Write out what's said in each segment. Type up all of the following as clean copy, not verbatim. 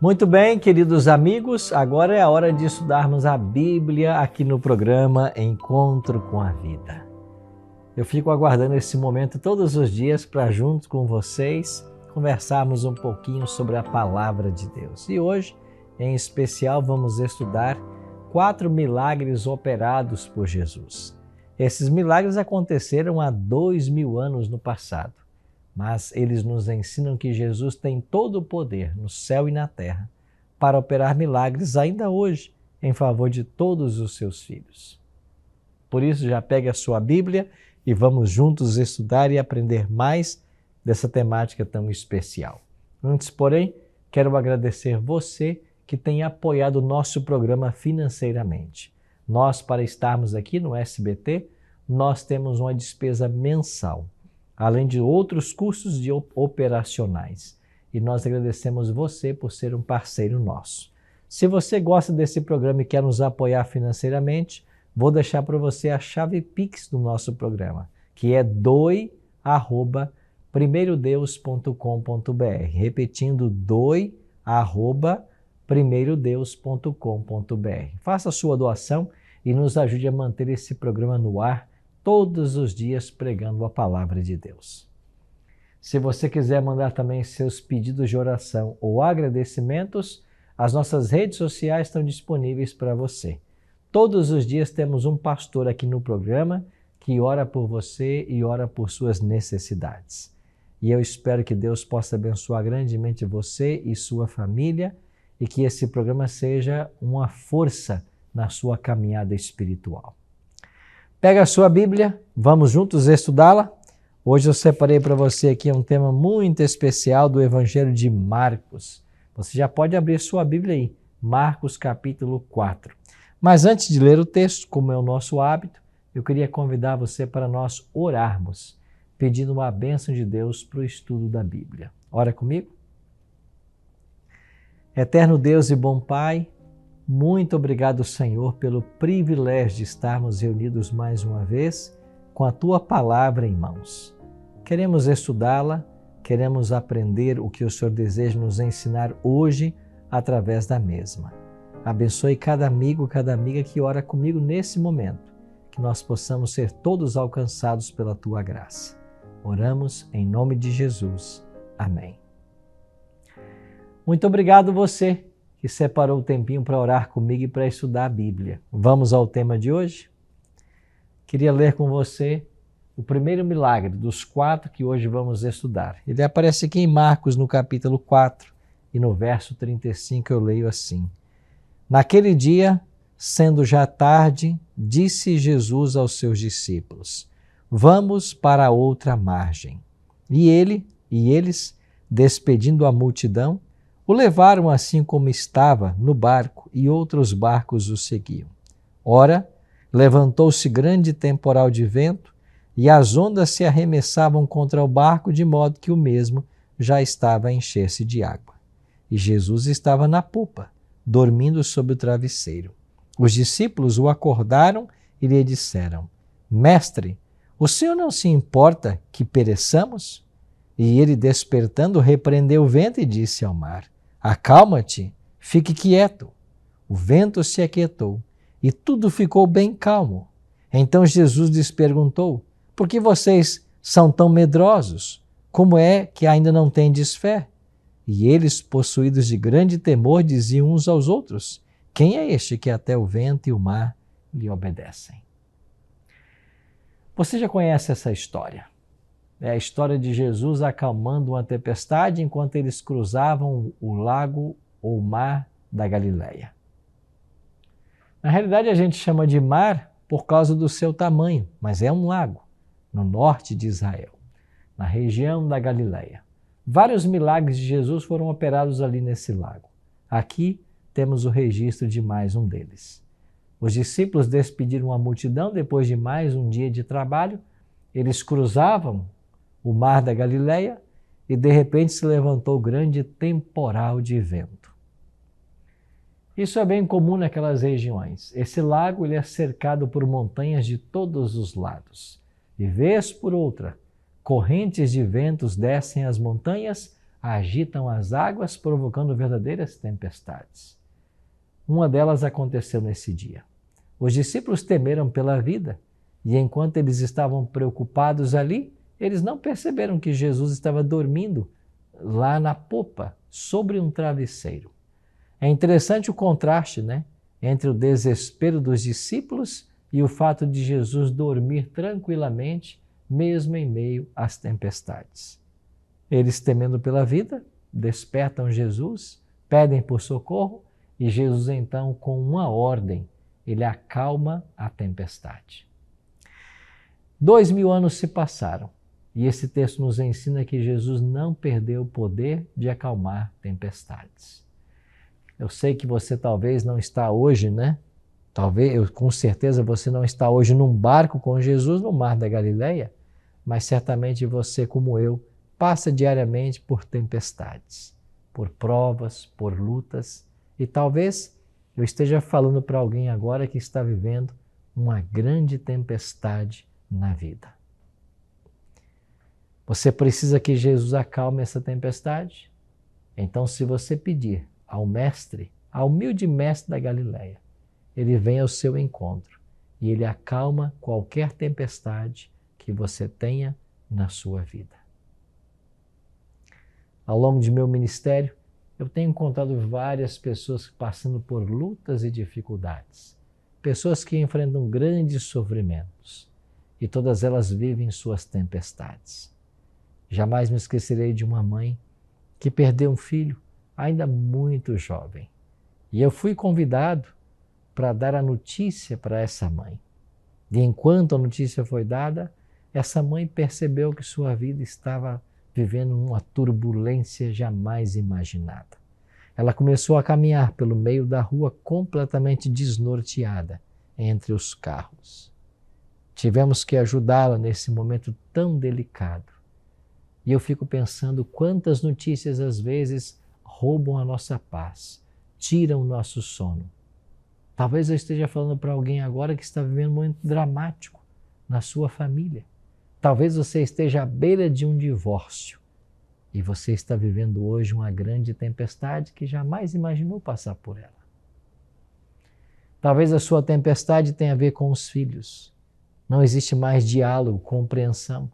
Muito bem, queridos amigos, agora é a hora de estudarmos a Bíblia aqui no programa Encontro com a Vida. Eu fico aguardando esse momento todos os dias para, junto com vocês, conversarmos um pouquinho sobre a Palavra de Deus. E hoje, em especial, vamos estudar 4 milagres operados por Jesus. Esses milagres aconteceram há 2000 anos no passado. Mas eles nos ensinam que Jesus tem todo o poder no céu e na terra para operar milagres ainda hoje em favor de todos os seus filhos. Por isso, já pegue a sua Bíblia e vamos juntos estudar e aprender mais dessa temática tão especial. Antes, porém, quero agradecer você que tem apoiado o nosso programa financeiramente. Nós, para estarmos aqui no SBT, nós temos uma despesa mensal, além de outros custos operacionais. E nós agradecemos você por ser um parceiro nosso. Se você gosta desse programa e quer nos apoiar financeiramente, vou deixar para você a chave Pix do nosso programa, que é doi@primeirodeus.com.br. Repetindo, doi@primeirodeus.com.br. Faça a sua doação e nos ajude a manter esse programa no ar todos os dias pregando a palavra de Deus. Se você quiser mandar também seus pedidos de oração ou agradecimentos, as nossas redes sociais estão disponíveis para você. Todos os dias temos um pastor aqui no programa que ora por você e ora por suas necessidades. E eu espero que Deus possa abençoar grandemente você e sua família e que esse programa seja uma força na sua caminhada espiritual. Pega a sua Bíblia, vamos juntos estudá-la. Hoje eu separei para você aqui um tema muito especial do Evangelho de Marcos. Você já pode abrir sua Bíblia aí, Marcos capítulo 4. Mas antes de ler o texto, como é o nosso hábito, eu queria convidar você para nós orarmos, pedindo uma bênção de Deus para o estudo da Bíblia. Ora comigo? Eterno Deus e bom Pai, muito obrigado, Senhor, pelo privilégio de estarmos reunidos mais uma vez com a Tua Palavra em mãos. Queremos estudá-la, queremos aprender o que o Senhor deseja nos ensinar hoje através da mesma. Abençoe cada amigo, cada amiga que ora comigo nesse momento, que nós possamos ser todos alcançados pela Tua graça. Oramos em nome de Jesus. Amém. Muito obrigado você que separou o tempinho para orar comigo e para estudar a Bíblia. Vamos ao tema de hoje? Queria ler com você o primeiro milagre dos 4 que hoje vamos estudar. Ele aparece aqui em Marcos, no capítulo 4, e no verso 35 eu leio assim. Naquele dia, sendo já tarde, disse Jesus aos seus discípulos, vamos para a outra margem. E eles, despedindo a multidão, o levaram assim como estava no barco e outros barcos o seguiam. Ora, levantou-se grande temporal de vento e as ondas se arremessavam contra o barco de modo que o mesmo já estava a encher-se de água. E Jesus estava na popa, dormindo sob o travesseiro. Os discípulos o acordaram e lhe disseram, Mestre, o Senhor não se importa que pereçamos? E ele, despertando, repreendeu o vento e disse ao mar, acalma-te, fique quieto. O vento se aquietou e tudo ficou bem calmo. Então Jesus lhes perguntou, por que vocês são tão medrosos? Como é que ainda não tendes fé? E eles, possuídos de grande temor, diziam uns aos outros, quem é este que até o vento e o mar lhe obedecem? Você já conhece essa história? É a história de Jesus acalmando uma tempestade enquanto eles cruzavam o lago ou o mar da Galileia. Na realidade, a gente chama de mar por causa do seu tamanho, mas é um lago no norte de Israel, na região da Galileia. Vários milagres de Jesus foram operados ali nesse lago. Aqui temos o registro de mais um deles. Os discípulos despediram a multidão depois de mais um dia de trabalho. Eles cruzavam o mar da Galileia e de repente se levantou grande temporal de vento. Isso é bem comum naquelas regiões. Esse lago ele é cercado por montanhas de todos os lados. De vez por outra, correntes de ventos descem as montanhas, agitam as águas, provocando verdadeiras tempestades. Uma delas aconteceu nesse dia. Os discípulos temeram pela vida e, enquanto eles estavam preocupados ali, eles não perceberam que Jesus estava dormindo lá na popa, sobre um travesseiro. É interessante o contraste, né, entre o desespero dos discípulos e o fato de Jesus dormir tranquilamente, mesmo em meio às tempestades. Eles, temendo pela vida, despertam Jesus, pedem por socorro e Jesus, então, com uma ordem, ele acalma a tempestade. 2000 anos se passaram e esse texto nos ensina que Jesus não perdeu o poder de acalmar tempestades. Eu sei que você talvez não está hoje, né? Com certeza você não está hoje num barco com Jesus no mar da Galileia, mas certamente você, como eu, passa diariamente por tempestades, por provas, por lutas, e talvez eu esteja falando para alguém agora que está vivendo uma grande tempestade na vida. Você precisa que Jesus acalme essa tempestade? Então, se você pedir ao mestre, ao humilde mestre da Galileia, ele vem ao seu encontro e ele acalma qualquer tempestade que você tenha na sua vida. Ao longo de meu ministério, eu tenho encontrado várias pessoas passando por lutas e dificuldades, pessoas que enfrentam grandes sofrimentos e todas elas vivem suas tempestades. Jamais me esquecerei de uma mãe que perdeu um filho ainda muito jovem e eu fui convidado para dar a notícia para essa mãe. E enquanto a notícia foi dada, essa mãe percebeu que sua vida estava vivendo uma turbulência jamais imaginada. Ela começou a caminhar pelo meio da rua completamente desnorteada entre os carros. Tivemos que ajudá-la nesse momento tão delicado. E eu fico pensando quantas notícias às vezes roubam a nossa paz, tiram o nosso sono. Talvez eu esteja falando para alguém agora que está vivendo um momento dramático na sua família. Talvez você esteja à beira de um divórcio e você está vivendo hoje uma grande tempestade que jamais imaginou passar por ela. Talvez a sua tempestade tenha a ver com os filhos. Não existe mais diálogo, compreensão.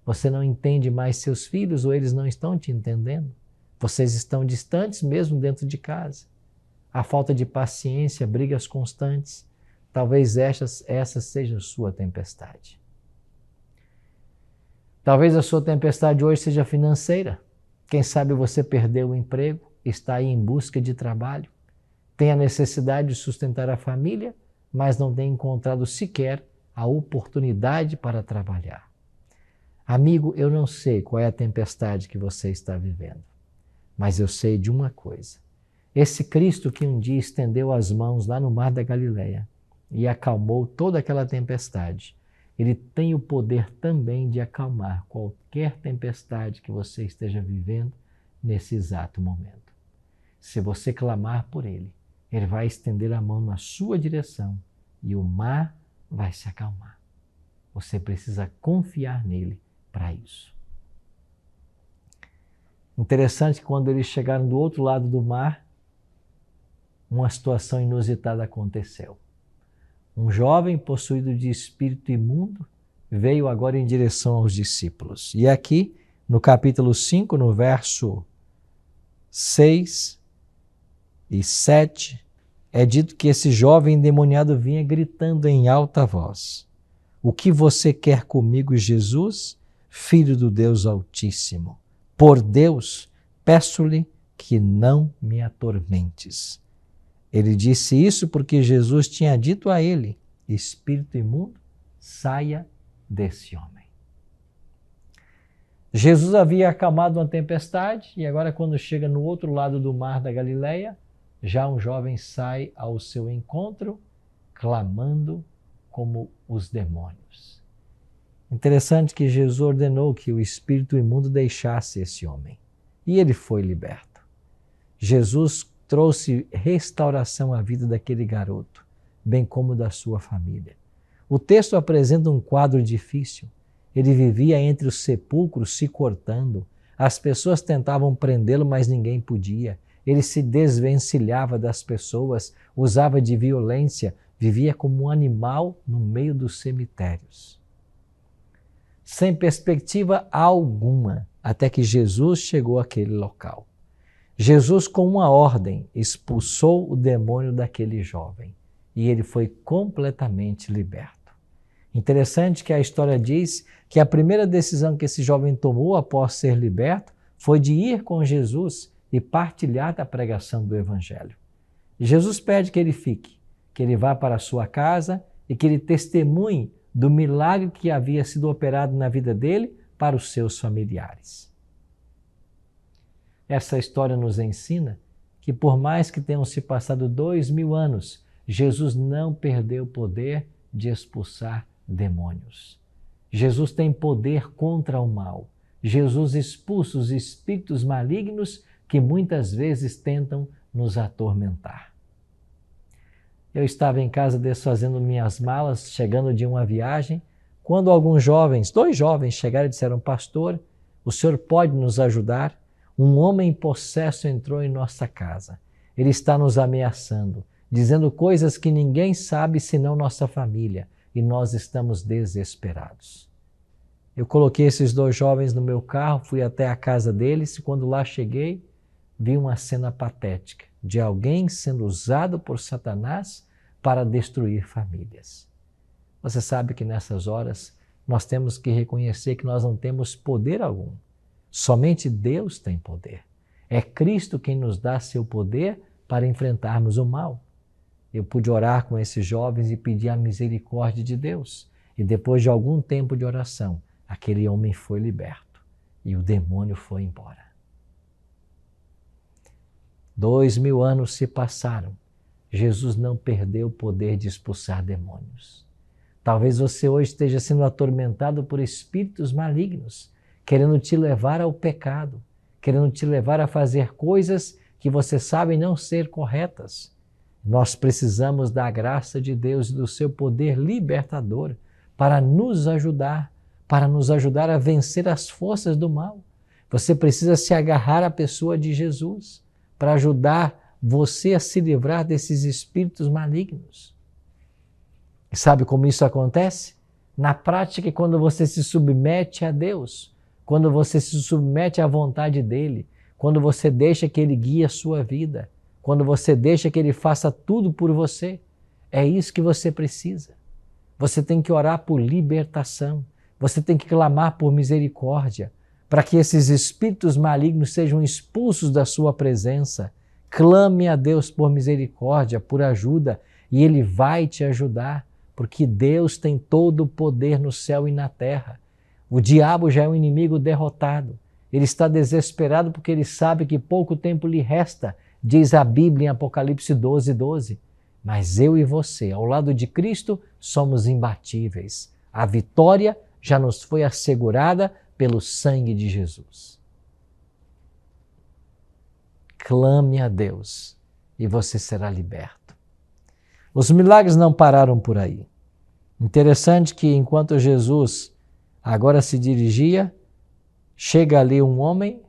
Você não entende mais seus filhos ou eles não estão te entendendo. Vocês estão distantes mesmo dentro de casa. A falta de paciência, brigas constantes, talvez essa seja a sua tempestade. Talvez a sua tempestade hoje seja financeira. Quem sabe você perdeu o emprego, está aí em busca de trabalho, tem a necessidade de sustentar a família, mas não tem encontrado sequer a oportunidade para trabalhar. Amigo, eu não sei qual é a tempestade que você está vivendo, mas eu sei de uma coisa. Esse Cristo que um dia estendeu as mãos lá no mar da Galileia e acalmou toda aquela tempestade, ele tem o poder também de acalmar qualquer tempestade que você esteja vivendo nesse exato momento. Se você clamar por ele, ele vai estender a mão na sua direção e o mar vai se acalmar. Você precisa confiar nele para isso. Interessante que quando eles chegaram do outro lado do mar, uma situação inusitada aconteceu. Um jovem possuído de espírito imundo veio agora em direção aos discípulos. E aqui, no capítulo 5, no verso 6 e 7, é dito que esse jovem endemoniado vinha gritando em alta voz: "O que você quer comigo, Jesus, Filho do Deus Altíssimo? Por Deus, peço-lhe que não me atormentes." Ele disse isso porque Jesus tinha dito a ele: "Espírito imundo, saia desse homem." Jesus havia acalmado uma tempestade e agora, quando chega no outro lado do mar da Galileia, já um jovem sai ao seu encontro, clamando como os demônios. Interessante que Jesus ordenou que o espírito imundo deixasse esse homem e ele foi liberto. Jesus trouxe restauração à vida daquele garoto, bem como da sua família. O texto apresenta um quadro difícil. Ele vivia entre os sepulcros se cortando, As pessoas tentavam prendê-lo, mas ninguém podia. Ele se desvencilhava das pessoas, usava de violência, vivia como um animal no meio dos cemitérios. Sem perspectiva alguma, até que Jesus chegou àquele local. Jesus, com uma ordem, expulsou o demônio daquele jovem e ele foi completamente liberto. Interessante que a história diz que a primeira decisão que esse jovem tomou após ser liberto foi de ir com Jesus e partilhar da pregação do Evangelho. Jesus pede que ele fique, que ele vá para a sua casa e que ele testemunhe do milagre que havia sido operado na vida dele para os seus familiares. Essa história nos ensina que por mais que tenham se passado 2000 anos, Jesus não perdeu o poder de expulsar demônios. Jesus tem poder contra o mal. Jesus expulsa os espíritos malignos que muitas vezes tentam nos atormentar. Eu estava em casa desfazendo minhas malas, chegando de uma viagem, quando alguns jovens, 2 jovens chegaram e disseram: pastor, o senhor pode nos ajudar? Um homem possesso entrou em nossa casa. Ele está nos ameaçando, dizendo coisas que ninguém sabe senão nossa família, e nós estamos desesperados. Eu coloquei esses 2 jovens no meu carro, fui até a casa deles e quando lá cheguei, vi uma cena patética de alguém sendo usado por Satanás para destruir famílias. Você sabe que nessas horas nós temos que reconhecer que nós não temos poder algum. Somente Deus tem poder. É Cristo quem nos dá seu poder para enfrentarmos o mal. Eu pude orar com esses jovens e pedir a misericórdia de Deus. E depois de algum tempo de oração, aquele homem foi liberto e o demônio foi embora. 2000 anos se passaram. Jesus não perdeu o poder de expulsar demônios. Talvez você hoje esteja sendo atormentado por espíritos malignos, querendo te levar ao pecado, querendo te levar a fazer coisas que você sabe não ser corretas. Nós precisamos da graça de Deus e do seu poder libertador para nos ajudar a vencer as forças do mal. Você precisa se agarrar à pessoa de Jesus para ajudar você a se livrar desses espíritos malignos. E sabe como isso acontece? Na prática, quando você se submete a Deus, quando você se submete à vontade dEle, quando você deixa que Ele guie a sua vida, quando você deixa que Ele faça tudo por você, é isso que você precisa. Você tem que orar por libertação, você tem que clamar por misericórdia, para que esses espíritos malignos sejam expulsos da sua presença. Clame a Deus por misericórdia, por ajuda, e Ele vai te ajudar, porque Deus tem todo o poder no céu e na terra. O diabo já é um inimigo derrotado. Ele está desesperado porque ele sabe que pouco tempo lhe resta, diz a Bíblia em Apocalipse 12:12. Mas eu e você, ao lado de Cristo, somos imbatíveis. A vitória já nos foi assegurada pelo sangue de Jesus. Clame a Deus e você será liberto. Os milagres não pararam por aí. Interessante que enquanto Jesus agora se dirigia, chega ali um homem,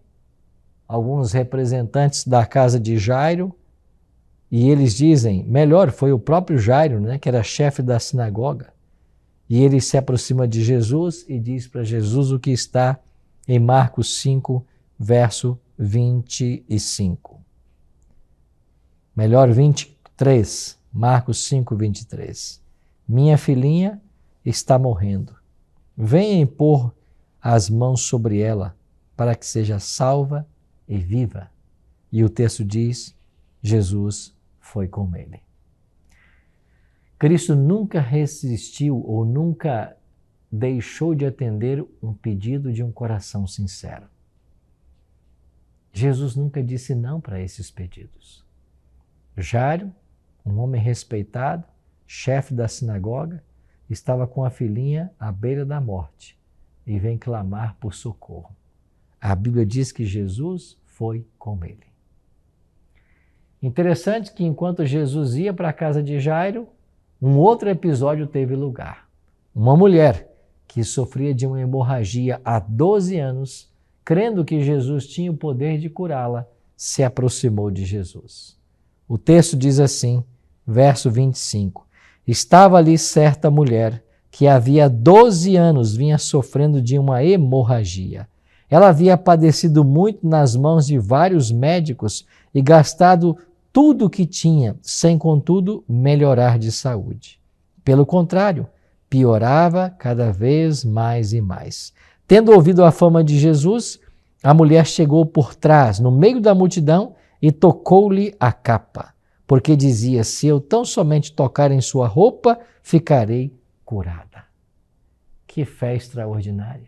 alguns representantes da casa de Jairo, e eles dizem, melhor, foi o próprio Jairo, que era chefe da sinagoga, e ele se aproxima de Jesus e diz para Jesus o que está em Marcos 5, verso 25. Melhor, 23, Marcos 5, 23. Minha filhinha está morrendo. Venha impor as mãos sobre ela para que seja salva e viva. E o texto diz, Jesus foi com ele. Cristo nunca resistiu ou nunca deixou de atender um pedido de um coração sincero. Jesus nunca disse não para esses pedidos. Jairo, um homem respeitado, chefe da sinagoga, estava com a filhinha à beira da morte e vem clamar por socorro. A Bíblia diz que Jesus foi com ele. Interessante que enquanto Jesus ia para a casa de Jairo, um outro episódio teve lugar. Uma mulher que sofria de uma hemorragia há 12 anos crendo que Jesus tinha o poder de curá-la, se aproximou de Jesus. O texto diz assim, verso 25: estava ali certa mulher que havia 12 anos vinha sofrendo de uma hemorragia. Ela havia padecido muito nas mãos de vários médicos e gastado tudo o que tinha, sem contudo melhorar de saúde. Pelo contrário, piorava cada vez mais e mais. Tendo ouvido a fama de Jesus, a mulher chegou por trás, no meio da multidão, e tocou-lhe a capa, porque dizia: se eu tão somente tocar em sua roupa, ficarei curada. Que fé extraordinária!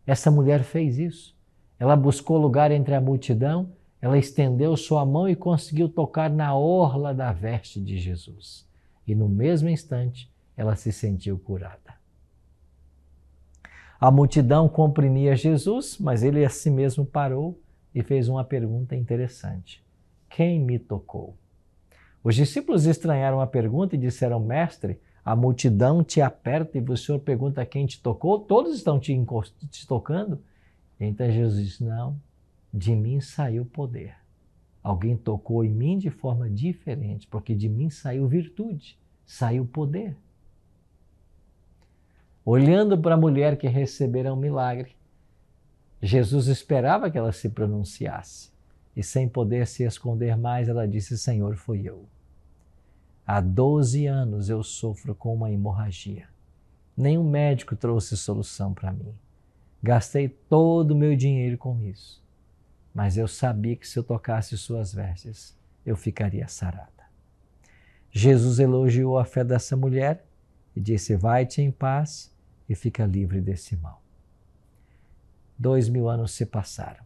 Essa mulher fez isso. Ela buscou lugar entre a multidão, ela estendeu sua mão e conseguiu tocar na orla da veste de Jesus. E no mesmo instante, ela se sentiu curada. A multidão comprimia Jesus, mas ele a si mesmo parou e fez uma pergunta interessante: quem me tocou? Os discípulos estranharam a pergunta e disseram: mestre, a multidão te aperta e o Senhor pergunta quem te tocou? Todos estão te tocando? Então Jesus disse: não, de mim saiu poder. Alguém tocou em mim de forma diferente, porque de mim saiu virtude, saiu poder. Olhando para a mulher que recebera um milagre, Jesus esperava que ela se pronunciasse. E sem poder se esconder mais, ela disse: Senhor, fui eu. Há 12 anos eu sofro com uma hemorragia. Nenhum médico trouxe solução para mim. Gastei todo o meu dinheiro com isso. Mas eu sabia que se eu tocasse suas vestes, eu ficaria sarada. Jesus elogiou a fé dessa mulher e disse: vai-te em paz e fica livre desse mal. 2000 anos se passaram.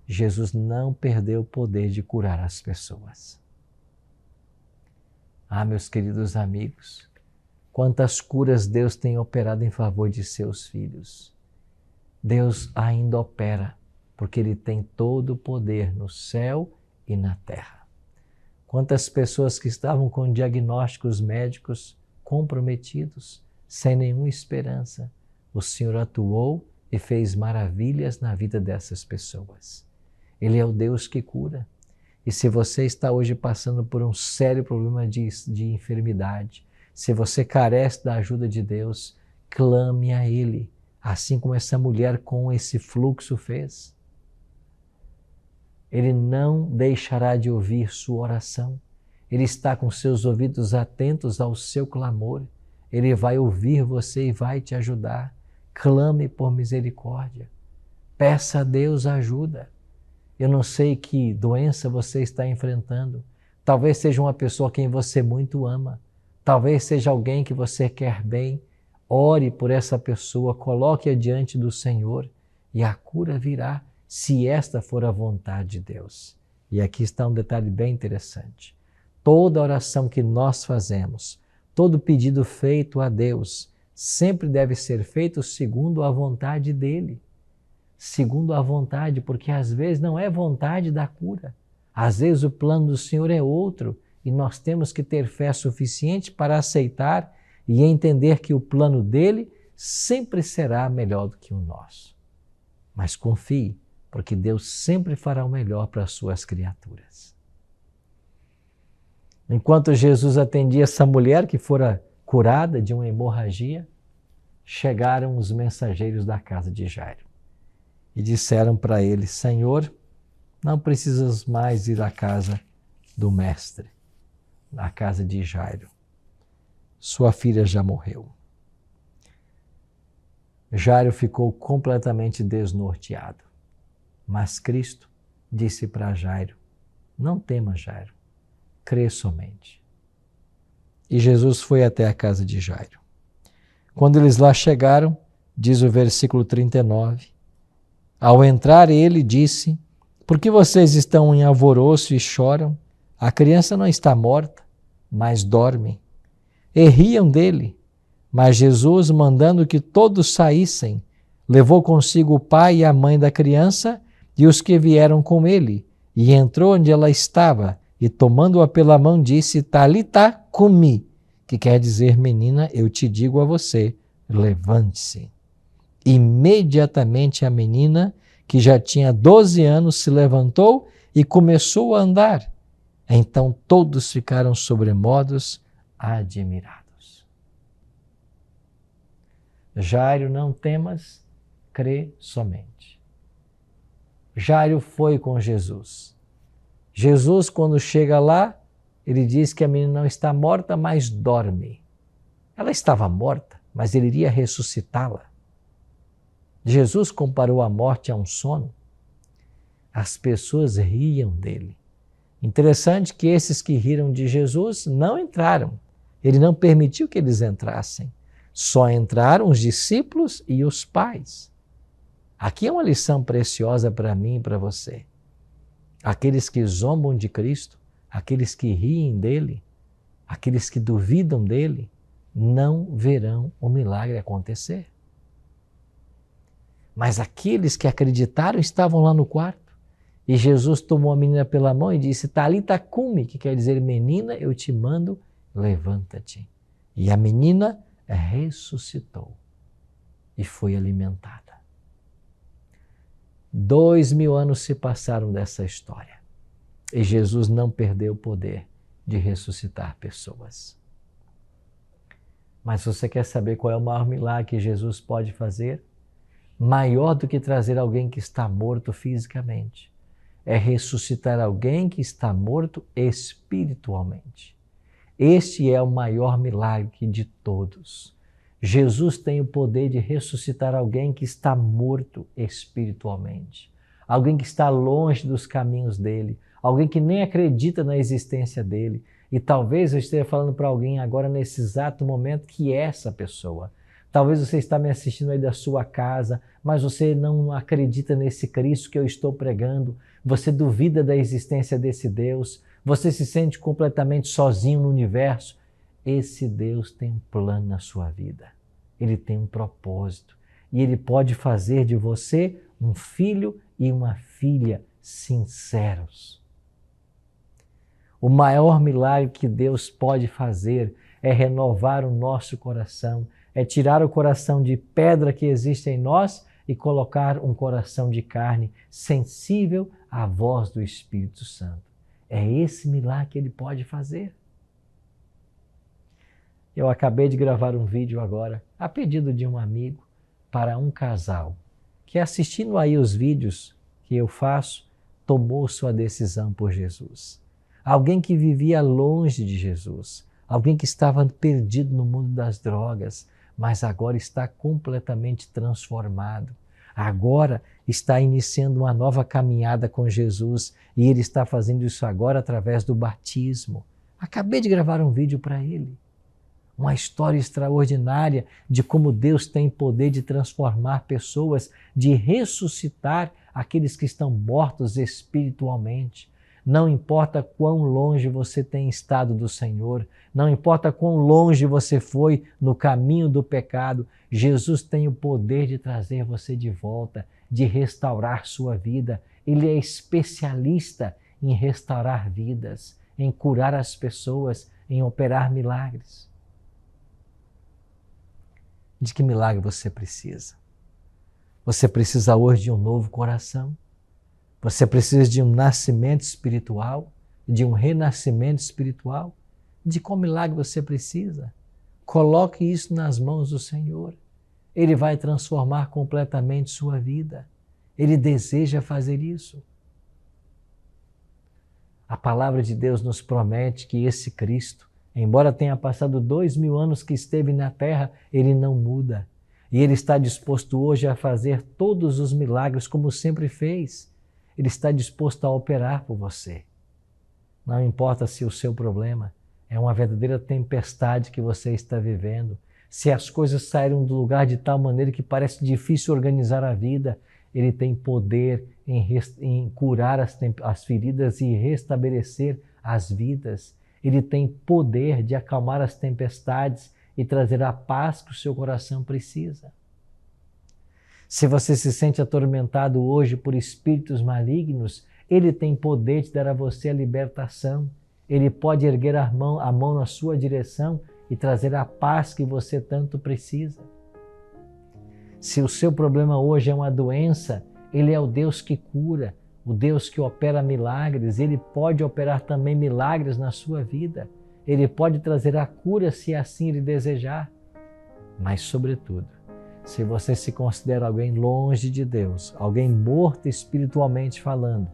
Jesus não perdeu o poder de curar as pessoas. Ah, meus queridos amigos, quantas curas Deus tem operado em favor de seus filhos. Deus ainda opera, porque Ele tem todo o poder no céu e na terra. Quantas pessoas que estavam com diagnósticos médicos comprometidos, sem nenhuma esperança, o Senhor atuou e fez maravilhas na vida dessas pessoas. Ele é o Deus que cura. E se você está hoje passando por um sério problema de enfermidade, se você carece da ajuda de Deus, clame a Ele, assim como essa mulher com esse fluxo fez. Ele não deixará de ouvir sua oração. Ele está com seus ouvidos atentos ao seu clamor. Ele vai ouvir você e vai te ajudar. Clame por misericórdia. Peça a Deus ajuda. Eu não sei que doença você está enfrentando. Talvez seja uma pessoa a quem você muito ama. Talvez seja alguém que você quer bem. Ore por essa pessoa, coloque-a diante do Senhor e a cura virá, se esta for a vontade de Deus. E aqui está um detalhe bem interessante. Toda oração que nós fazemos, todo pedido feito a Deus, sempre deve ser feito segundo a vontade dEle. Segundo a vontade, porque às vezes não é vontade da cura. Às vezes o plano do Senhor é outro e nós temos que ter fé suficiente para aceitar e entender que o plano dEle sempre será melhor do que o nosso. Mas confie, porque Deus sempre fará o melhor para as suas criaturas. Enquanto Jesus atendia essa mulher que fora curada de uma hemorragia, chegaram os mensageiros da casa de Jairo e disseram para ele: Senhor, não precisas mais ir à casa do mestre, à casa de Jairo. Sua filha já morreu. Jairo ficou completamente desnorteado. Mas Cristo disse para Jairo: não tema, Jairo, crê somente. E Jesus foi até a casa de Jairo. Quando eles lá chegaram, diz o versículo 39, ao entrar ele disse: por que vocês estão em alvoroço e choram? A criança não está morta, mas dorme. E riam dele. Mas Jesus, mandando que todos saíssem, levou consigo o pai e a mãe da criança e os que vieram com ele, e entrou onde ela estava, e tomando-a pela mão disse: Talitá cumi, que quer dizer: menina, eu te digo a você, levante-se. Imediatamente a menina, que já tinha 12 anos, se levantou e começou a andar. Então todos ficaram sobremodos admirados. Jairo, não temas, crê somente. Jairo foi com Jesus. Jesus, quando chega lá, ele diz que a menina não está morta, mas dorme. Ela estava morta, mas ele iria ressuscitá-la. Jesus comparou a morte a um sono. As pessoas riam dele. Interessante que esses que riram de Jesus não entraram. Ele não permitiu que eles entrassem. Só entraram os discípulos e os pais. Aqui é uma lição preciosa para mim e para você. Aqueles que zombam de Cristo, aqueles que riem dele, aqueles que duvidam dele, não verão o milagre acontecer. Mas aqueles que acreditaram estavam lá no quarto. E Jesus tomou a menina pela mão e disse, Talita cumi, que quer dizer, menina, eu te mando, levanta-te. E a menina ressuscitou e foi alimentada. 2000 anos se passaram dessa história. E Jesus não perdeu o poder de ressuscitar pessoas. Mas você quer saber qual é o maior milagre que Jesus pode fazer? Maior do que trazer alguém que está morto fisicamente. É ressuscitar alguém que está morto espiritualmente. Este é o maior milagre de todos. Jesus tem o poder de ressuscitar alguém que está morto espiritualmente. Alguém que está longe dos caminhos dele. Alguém que nem acredita na existência dele. E talvez eu esteja falando para alguém agora nesse exato momento que é essa pessoa. Talvez você está me assistindo aí da sua casa, mas você não acredita nesse Cristo que eu estou pregando. Você duvida da existência desse Deus. Você se sente completamente sozinho no universo. Esse Deus tem um plano na sua vida. Ele tem um propósito. E Ele pode fazer de você um filho e uma filha sinceros. O maior milagre que Deus pode fazer é renovar o nosso coração, é tirar o coração de pedra que existe em nós e colocar um coração de carne sensível à voz do Espírito Santo. É esse milagre que Ele pode fazer. Eu acabei de gravar um vídeo agora, a pedido de um amigo, para um casal que, assistindo aí os vídeos que eu faço, tomou sua decisão por Jesus. Alguém que vivia longe de Jesus, alguém que estava perdido no mundo das drogas, mas agora está completamente transformado. Agora está iniciando uma nova caminhada com Jesus e ele está fazendo isso agora através do batismo. Acabei de gravar um vídeo para ele. Uma história extraordinária de como Deus tem poder de transformar pessoas, de ressuscitar aqueles que estão mortos espiritualmente. Não importa quão longe você tem estado do Senhor, não importa quão longe você foi no caminho do pecado, Jesus tem o poder de trazer você de volta, de restaurar sua vida. Ele é especialista em restaurar vidas, em curar as pessoas, em operar milagres. De que milagre você precisa? Você precisa hoje de um novo coração? Você precisa de um nascimento espiritual, de um renascimento espiritual? De qual milagre você precisa? Coloque isso nas mãos do Senhor. Ele vai transformar completamente sua vida. Ele deseja fazer isso. A palavra de Deus nos promete que esse Cristo, embora tenha passado 2000 anos que esteve na terra, Ele não muda. E Ele está disposto hoje a fazer todos os milagres como sempre fez. Ele está disposto a operar por você. Não importa se o seu problema é uma verdadeira tempestade que você está vivendo, se as coisas saíram do lugar de tal maneira que parece difícil organizar a vida, Ele tem poder em curar as feridas e restabelecer as vidas. Ele tem poder de acalmar as tempestades e trazer a paz que o seu coração precisa. Se você se sente atormentado hoje por espíritos malignos, Ele tem poder de dar a você a libertação. Ele pode erguer a mão na sua direção e trazer a paz que você tanto precisa. Se o seu problema hoje é uma doença, Ele é o Deus que cura, o Deus que opera milagres. Ele pode operar também milagres na sua vida. Ele pode trazer a cura se assim Ele desejar. Mas, sobretudo, se você se considera alguém longe de Deus, alguém morto espiritualmente falando,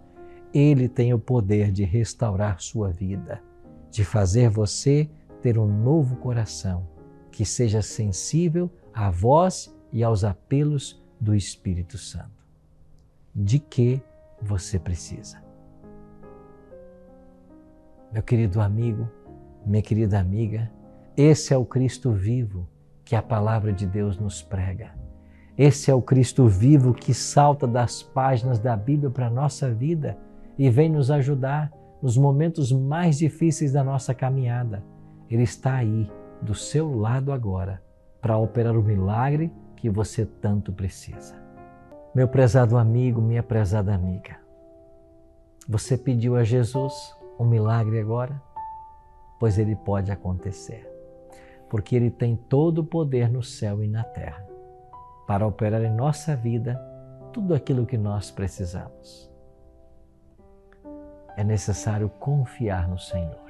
Ele tem o poder de restaurar sua vida, de fazer você ter um novo coração, que seja sensível à voz e aos apelos do Espírito Santo. De que você precisa? Meu querido amigo, minha querida amiga, esse é o Cristo vivo que a palavra de Deus nos prega. Esse é o Cristo vivo que salta das páginas da Bíblia para a nossa vida e vem nos ajudar nos momentos mais difíceis da nossa caminhada. Ele está aí, do seu lado agora, para operar o milagre que você tanto precisa. Meu prezado amigo, minha prezada amiga, você pediu a Jesus um milagre agora? Pois ele pode acontecer, porque Ele tem todo o poder no céu e na terra para operar em nossa vida tudo aquilo que nós precisamos. É necessário confiar no Senhor.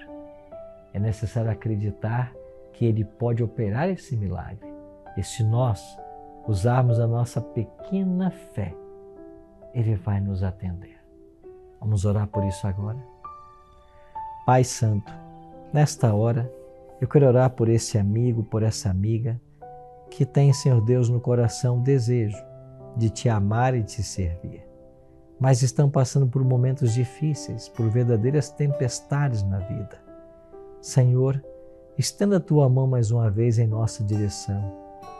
É necessário acreditar que Ele pode operar esse milagre. E se nós usarmos a nossa pequena fé, Ele vai nos atender. Vamos orar por isso agora? Pai Santo, nesta hora, eu quero orar por esse amigo, por essa amiga que tem, Senhor Deus, no coração o desejo de Te amar e Te servir, mas estão passando por momentos difíceis, por verdadeiras tempestades na vida. Senhor, estenda a Tua mão mais uma vez em nossa direção,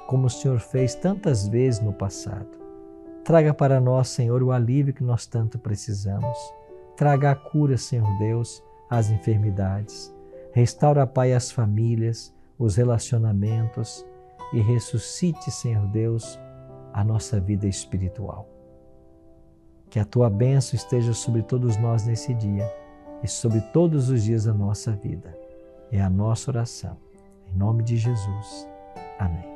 como o Senhor fez tantas vezes no passado. Traga para nós, Senhor, o alívio que nós tanto precisamos. Traga a cura, Senhor Deus, às enfermidades. Restaura, Pai, as famílias, os relacionamentos e ressuscite, Senhor Deus, a nossa vida espiritual. Que a Tua bênção esteja sobre todos nós nesse dia e sobre todos os dias da nossa vida. É a nossa oração. Em nome de Jesus. Amém.